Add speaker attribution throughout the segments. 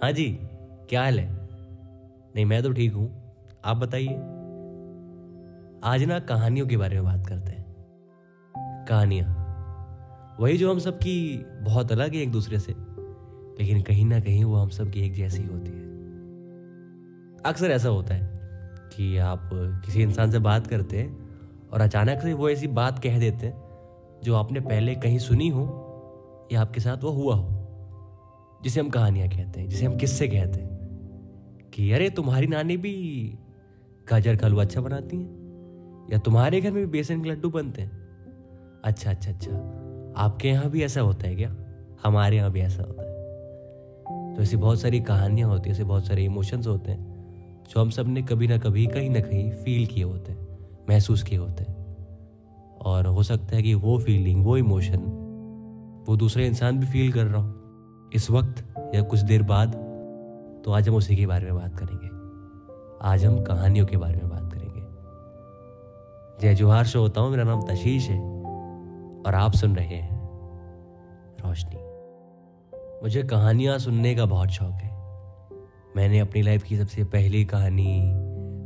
Speaker 1: हाँ जी, क्या हाल है? नहीं, मैं तो ठीक हूँ। आप बताइए। आज ना कहानियों के बारे में बात करते हैं। कहानियाँ वही जो हम सबकी बहुत अलग है एक दूसरे से, लेकिन कहीं ना कहीं वो हम सबकी एक जैसी होती है। अक्सर ऐसा होता है कि आप किसी इंसान से बात करते हैं और अचानक से वो ऐसी बात कह देते हैं जो आपने पहले कहीं सुनी हो या आपके साथ वो हुआ हो, जिसे हम कहानियाँ कहते हैं, जिसे हम किस्से कहते हैं। कि अरे तुम्हारी नानी भी गाजर का हलवा अच्छा बनाती हैं, या तुम्हारे घर में भी बेसन के लड्डू बनते हैं। अच्छा अच्छा अच्छा, आपके यहाँ भी ऐसा होता है क्या? हमारे यहाँ भी ऐसा होता है। तो ऐसी बहुत सारी कहानियाँ होती हैं, ऐसे बहुत सारे इमोशंस होते हैं जो हम सब ने कभी ना कभी कहीं ना कहीं फील किए होते हैं, महसूस किए होते हैं। और हो सकता है कि वो फीलिंग, वो इमोशन वो दूसरे इंसान भी फील कर रहा हो इस वक्त या कुछ देर बाद। तो आज हम उसी के बारे में बात करेंगे। आज हम कहानियों के बारे में बात करेंगे। जय जोहार से होता हूँ, मेरा नाम तशीश है और आप सुन रहे हैं रोशनी। मुझे कहानियाँ सुनने का बहुत शौक है। मैंने अपनी लाइफ की सबसे पहली कहानी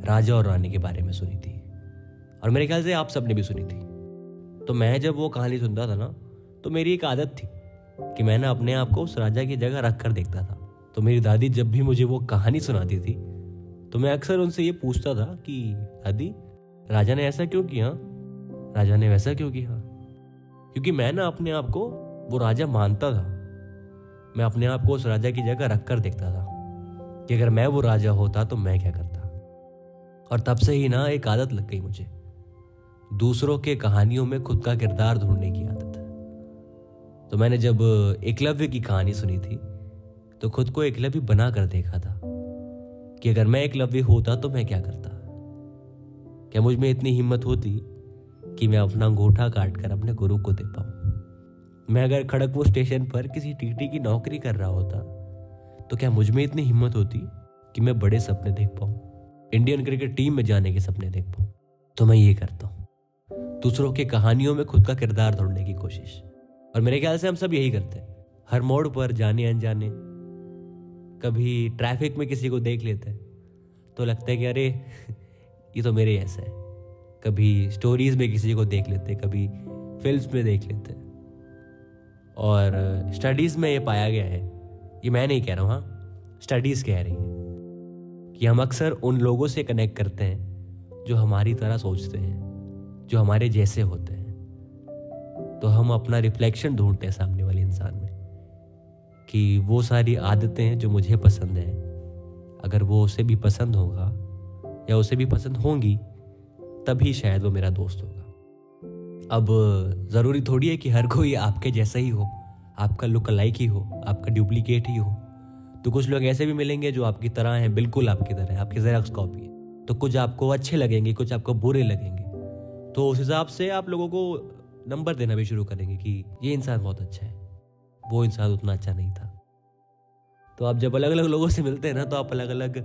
Speaker 1: राजा और रानी के बारे में सुनी थी, और मेरे ख्याल से आप सबने भी सुनी थी। तो मैं जब वो कहानी सुनता था ना, तो मेरी एक आदत थी कि मैं ना अपने आप को उस राजा की जगह रख कर देखता था। तो मेरी दादी जब भी मुझे वो कहानी सुनाती थी, तो मैं अक्सर उनसे ये पूछता था कि दादी, राजा ने ऐसा क्यों किया, राजा ने वैसा क्यों किया? क्योंकि मैं ना अपने आप को वो राजा मानता था। मैं अपने आप को उस राजा की जगह रख कर देखता था कि अगर मैं वो राजा होता तो मैं क्या करता। और तब से ही ना एक आदत लग गई मुझे, दूसरों के कहानियों में खुद का किरदार ढूंढने की आदत। तो मैंने जब एकलव्य की कहानी सुनी थी, तो खुद को एकलव्य बना कर देखा था कि अगर मैं एकलव्य होता तो मैं क्या करता। क्या मुझ में इतनी हिम्मत होती कि मैं अपना अंगूठा काट कर अपने गुरु को दे पाऊं? मैं अगर खड़गपुर स्टेशन पर किसी टीटी की नौकरी कर रहा होता, तो क्या मुझ में इतनी हिम्मत होती कि मैं बड़े सपने देख पाऊं, इंडियन क्रिकेट टीम में जाने के सपने देख पाऊं? तो मैं ये करता हूं, दूसरों के कहानियों में खुद का किरदार ढूंढने की कोशिश। और मेरे ख्याल से हम सब यही करते हैं। हर मोड़ पर जाने अनजाने कभी ट्रैफिक में किसी को देख लेते हैं तो लगता है कि अरे ये तो मेरे जैसा है। कभी स्टोरीज में किसी को देख लेते हैं, कभी फिल्म्स में देख लेते हैं। और स्टडीज में ये पाया गया है, ये मैं नहीं कह रहा हूँ, हाँ, स्टडीज कह रही है कि हम अक्सर उन लोगों से कनेक्ट करते हैं जो हमारी तरह सोचते हैं, जो हमारे जैसे होते हैं। तो हम अपना रिफ्लेक्शन ढूंढते हैं सामने वाले इंसान में कि वो सारी आदतें जो मुझे पसंद है, अगर वो उसे भी पसंद होगा या उसे भी पसंद होंगी, तभी शायद वो मेरा दोस्त होगा। अब ज़रूरी थोड़ी है कि हर कोई आपके जैसा ही हो, आपका लुक अलाइक ही हो, आपका डुप्लीकेट ही हो। तो कुछ लोग ऐसे भी मिलेंगे जो आपकी तरह हैं, बिल्कुल आपकी तरह है, आपकी ज़ेरॉक्स कॉपी है। तो कुछ आपको अच्छे लगेंगे, कुछ आपको बुरे लगेंगे। तो उस हिसाब से आप लोगों को नंबर देना भी शुरू करेंगे कि ये इंसान बहुत अच्छा है, वो इंसान उतना अच्छा नहीं था। तो आप जब अलग अलग लोगों से मिलते हैं ना, तो आप अलग अलग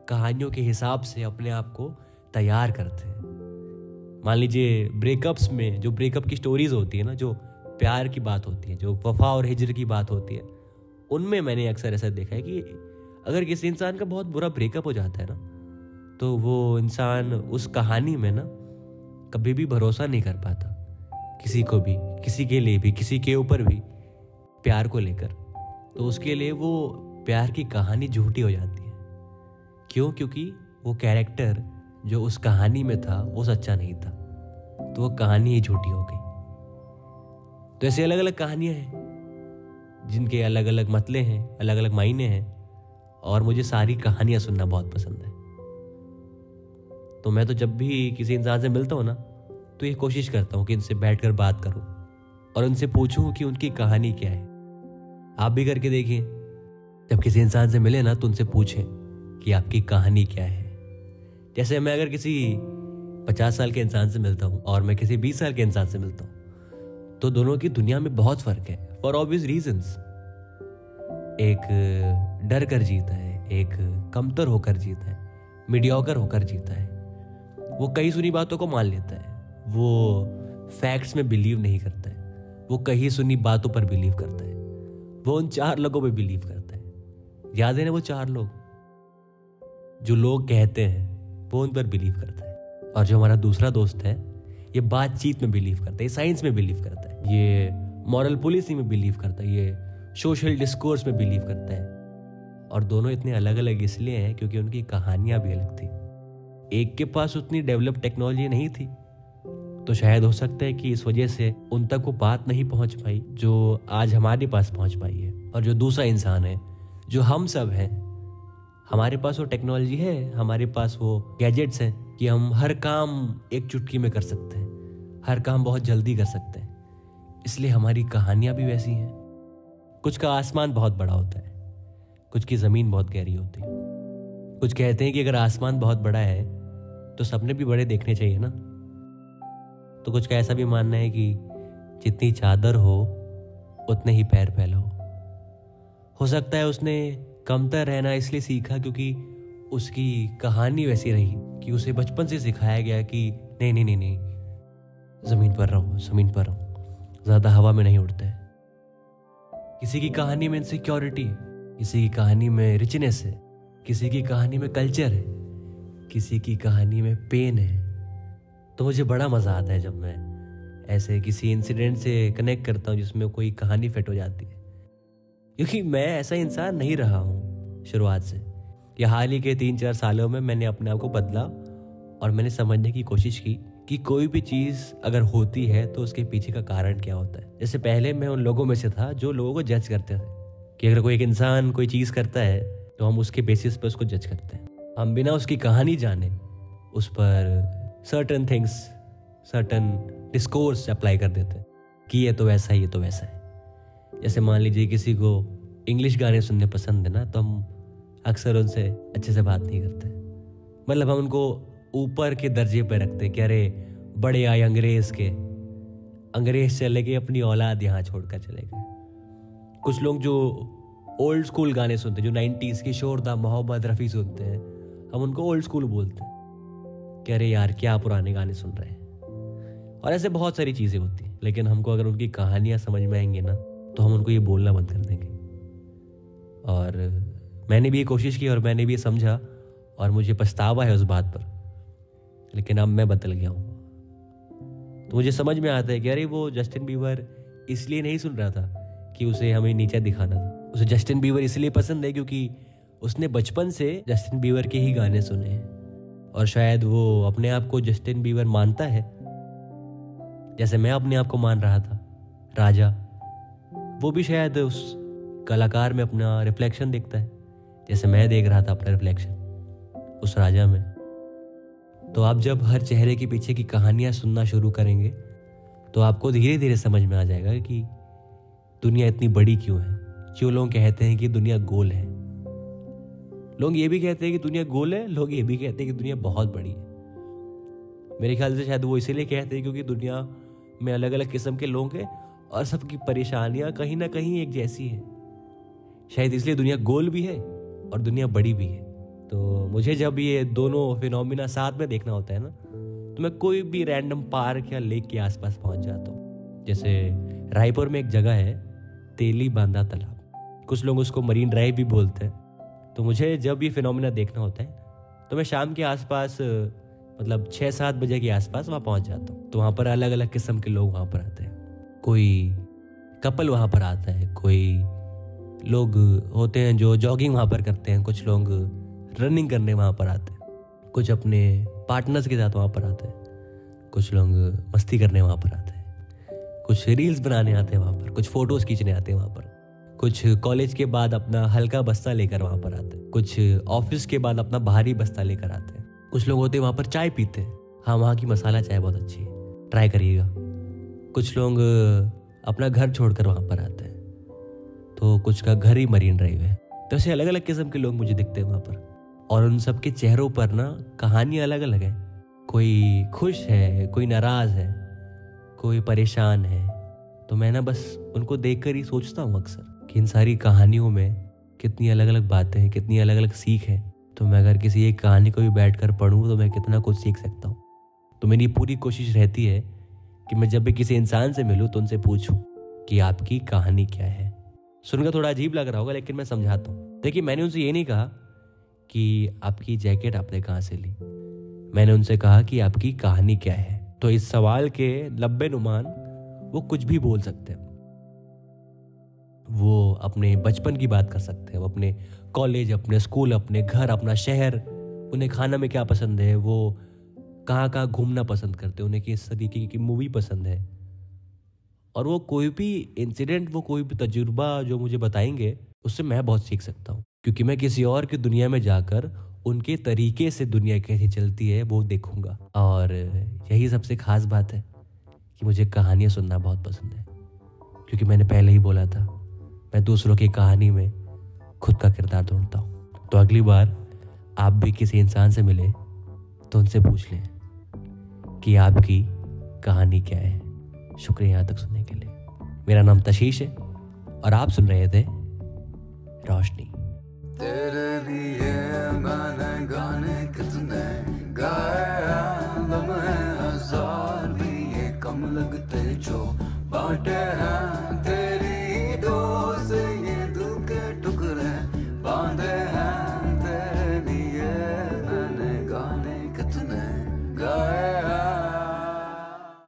Speaker 1: कहानियों के हिसाब से अपने आप को तैयार करते हैं। मान लीजिए ब्रेकअप्स में जो ब्रेकअप की स्टोरीज होती है ना, जो प्यार की बात होती है, जो वफा और हिजर की बात होती है, उनमें मैंने अक्सर ऐसा देखा है कि अगर किसी इंसान का बहुत बुरा ब्रेकअप हो जाता है ना, तो वो इंसान उस कहानी में ना कभी भी भरोसा नहीं कर पाता किसी को भी, किसी के लिए भी, किसी के ऊपर भी प्यार को लेकर। तो उसके लिए वो प्यार की कहानी झूठी हो जाती है। क्यों? क्योंकि वो कैरेक्टर जो उस कहानी में था वो सच्चा नहीं था, तो वो कहानी ही झूठी हो गई। तो ऐसे अलग अलग कहानियां हैं जिनके अलग अलग मतले हैं, अलग अलग मायने हैं, और मुझे सारी कहानियां सुनना बहुत पसंद है। तो मैं तो जब भी किसी इंसान से मिलता हूँ ना, तो ये कोशिश करता हूँ कि इनसे बैठकर बात करूँ और उनसे पूछूं कि उनकी कहानी क्या है। आप भी करके देखिए, जब किसी इंसान से मिले ना, तो उनसे पूछें कि आपकी कहानी क्या है। जैसे मैं अगर किसी 50 साल के इंसान से मिलता हूँ और मैं किसी 20 साल के इंसान से मिलता हूँ, तो दोनों की दुनिया में बहुत फर्क है, फॉर ऑब्वियस रीजंस। एक डर कर जीता है, एक कमतर होकर जीता है, मीडियोकर होकर जीता है। वो कई सुनी बातों को मान लेता है, वो फैक्ट्स में बिलीव नहीं करता है, वो कहीं सुनी बातों पर बिलीव करता है, वो उन 4 लोगों पे बिलीव करता है। याद है ना वो 4 लोग, जो लोग कहते हैं वो उन पर बिलीव करता है, और जो हमारा दूसरा दोस्त है ये बातचीत में बिलीव करता है, ये साइंस में बिलीव करता है, ये मॉरल पॉलिसी में बिलीव करता है, ये सोशल डिस्कोर्स में बिलीव करता है। और दोनों इतने अलग अलग इसलिए हैं क्योंकि उनकी कहानियां भी अलग थी। एक के पास उतनी डेवलप टेक्नोलॉजी नहीं थी, तो शायद हो सकता है कि इस वजह से उन तक वो बात नहीं पहुंच पाई जो आज हमारे पास पहुंच पाई है। और जो दूसरा इंसान है, जो हम सब हैं, हमारे पास वो टेक्नोलॉजी है, हमारे पास वो गैजेट्स हैं कि हम हर काम एक चुटकी में कर सकते हैं, हर काम बहुत जल्दी कर सकते हैं। इसलिए हमारी कहानियां भी वैसी हैं। कुछ का आसमान बहुत बड़ा होता है, कुछ की ज़मीन बहुत गहरी होती है। कुछ कहते हैं कि अगर आसमान बहुत बड़ा है तो सपने भी बड़े देखने चाहिए ना। तो कुछ का ऐसा भी मानना है कि जितनी चादर हो उतने ही पैर फैलाओ। हो सकता है उसने कमतर रहना इसलिए सीखा क्योंकि उसकी कहानी वैसी रही कि उसे बचपन से सिखाया गया कि नहीं नहीं नहीं नहीं, ज़मीन पर रहो, ज़मीन पर रहो, ज़्यादा हवा में नहीं उड़ते। किसी की कहानी में इनसिक्योरिटी है, किसी की कहानी में रिचनेस है, किसी की कहानी में कल्चर है, किसी की कहानी में पेन है। तो मुझे बड़ा मज़ा आता है जब मैं ऐसे किसी इंसिडेंट से कनेक्ट करता हूँ जिसमें कोई कहानी फिट हो जाती है, क्योंकि मैं ऐसा इंसान नहीं रहा हूँ शुरुआत से। या हाल ही के 3-4 सालों में मैंने अपने आप को बदला और मैंने समझने की कोशिश की कि कोई भी चीज़ अगर होती है तो उसके पीछे का कारण क्या होता है। जैसे पहले मैं उन लोगों में से था जो लोगों को जज करते थे कि अगर कोई एक इंसान कोई चीज़ करता है तो हम उसके बेसिस पर उसको जज करते हैं, हम बिना उसकी कहानी जाने उस पर certain things, certain discourse apply कर देते हैं कि ये तो वैसा है, ये तो वैसा है। जैसे मान लीजिए किसी को इंग्लिश गाने सुनने पसंद है ना, तो हम अक्सर उनसे अच्छे से बात नहीं करते, मतलब हम उनको ऊपर के दर्जे पर रखते हैं कि अरे बड़े आए अंग्रेज चले गए, अपनी औलाद यहाँ छोड़कर चले गए। कुछ लोग जो ओल्ड स्कूल गाने सुनते हैं, जो 90s के शोरदा मोहम्मद रफ़ी सुनते हैं, हम उनको ओल्ड स्कूल बोलते हैं कि अरे यार क्या पुराने गाने सुन रहे हैं। और ऐसे बहुत सारी चीज़ें होती हैं, लेकिन हमको अगर उनकी कहानियाँ समझ में आएंगी ना तो हम उनको ये बोलना बंद कर देंगे। और मैंने भी ये कोशिश की और मैंने भी ये समझा और मुझे पछतावा है उस बात पर, लेकिन अब मैं बदल गया हूँ। तो मुझे समझ में आता है कि अरे वो जस्टिन बीबर इसलिए नहीं सुन रहा था कि उसे हमें नीचा दिखाना था, उसे जस्टिन बीबर इसलिए पसंद है क्योंकि उसने बचपन से जस्टिन बीबर के ही गाने सुने हैं। और शायद वो अपने आप को जस्टिन बीबर मानता है जैसे मैं अपने आप को मान रहा था, राजा। वो भी शायद उस कलाकार में अपना रिफ्लेक्शन देखता है जैसे मैं देख रहा था अपना रिफ्लेक्शन उस राजा में। तो आप जब हर चेहरे के पीछे की कहानियां सुनना शुरू करेंगे तो आपको धीरे धीरे समझ में आ जाएगा कि दुनिया इतनी बड़ी क्यों है। जो लोग कहते हैं कि दुनिया गोल है, लोग ये भी कहते हैं कि दुनिया गोल है, लोग ये भी कहते हैं कि दुनिया बहुत बड़ी है। मेरे ख्याल से शायद वो इसीलिए कहते हैं क्योंकि दुनिया में अलग अलग किस्म के लोग हैं और सबकी परेशानियां कहीं ना कहीं एक जैसी है। शायद इसलिए दुनिया गोल भी है और दुनिया बड़ी भी है। तो मुझे जब ये दोनों फिनोमिना साथ में देखना होता है ना, तो मैं कोई भी रैंडम पार्क या लेक के आसपास पहुंच जाता हूँ। जैसे रायपुर में एक जगह है तेली बांधा तालाब, कुछ लोग उसको मरीन ड्राइव भी बोलते हैं। तो मुझे जब ये फिनोमिना देखना होता है तो मैं शाम के आसपास, मतलब 6-7 बजे के आसपास वहाँ पहुँच जाता हूँ। तो वहाँ पर अलग अलग किस्म के लोग वहाँ पर आते हैं। कोई कपल वहाँ पर आता है, कोई लोग होते हैं जो जॉगिंग वहाँ पर करते हैं, कुछ लोग रनिंग करने वहाँ पर आते हैं, कुछ अपने पार्टनर्स के साथ वहाँ पर आते हैं, कुछ लोग मस्ती करने वहाँ पर आते हैं, कुछ रील्स बनाने आते हैं वहाँ पर, कुछ फोटोज़ खींचने आते हैं वहाँ पर, कुछ कॉलेज के बाद अपना हल्का बस्ता लेकर वहाँ पर आते हैं, कुछ ऑफिस के बाद अपना भारी बस्ता लेकर आते हैं, कुछ लोग होते हैं वहाँ पर चाय पीते हैं। हाँ, वहाँ की मसाला चाय बहुत अच्छी है, ट्राई करिएगा। कुछ लोग अपना घर छोड़कर वहाँ पर आते हैं, तो कुछ का घर ही मरीन ड्राइव है। तो ऐसे अलग अलग किस्म के लोग मुझे दिखते हैं वहाँ पर, और उन सब के चेहरों पर ना कहानियाँ अलग अलग हैं। कोई खुश है, कोई नाराज़ है, कोई परेशान है। तो मैं ना बस उनको देखकर ही सोचता हूँ अक्सर कि इन सारी कहानियों में कितनी अलग अलग बातें हैं, कितनी अलग अलग सीख है। तो मैं अगर किसी एक कहानी को भी बैठकर पढूं तो मैं कितना कुछ सीख सकता हूँ। तो मेरी पूरी कोशिश रहती है कि मैं जब भी किसी इंसान से मिलूं तो उनसे पूछूं कि आपकी कहानी क्या है। सुनकर थोड़ा अजीब लग रहा होगा, लेकिन मैं समझाता हूँ। देखिए, मैंने उनसे ये नहीं कहा कि आपकी जैकेट आपने कहाँ से ली। मैंने उनसे कहा कि आपकी कहानी क्या है। तो इस सवाल के लब्बे नुमान वो कुछ भी बोल सकते हैं। वो अपने बचपन की बात कर सकते हैं, वो अपने कॉलेज, अपने स्कूल, अपने घर, अपना शहर, उन्हें खाना में क्या पसंद है, वो कहाँ कहाँ घूमना पसंद करते हैं, उन्हें किस तरीके की मूवी पसंद है। और वो कोई भी इंसिडेंट, वो कोई भी तजुर्बा जो मुझे बताएंगे, उससे मैं बहुत सीख सकता हूँ। क्योंकि मैं किसी और की दुनिया में जाकर उनके तरीके से दुनिया कैसी चलती है वो देखूंगा। और यही सबसे खास बात है कि मुझे कहानियाँ सुनना बहुत पसंद है। क्योंकि मैंने पहले ही बोला था, मैं दूसरों की कहानी में खुद का किरदार ढूंढता हूँ। तो अगली बार आप भी किसी इंसान से मिले तो उनसे पूछ लें कि आपकी कहानी क्या है। शुक्रिया यहाँ तक सुनने के लिए। मेरा नाम तशीश है और आप सुन रहे थे रोशनी।
Speaker 2: तेरे लिए मैंने गाने कितने गाए, लम्हे हजार भी ये कम लगते जो बाटे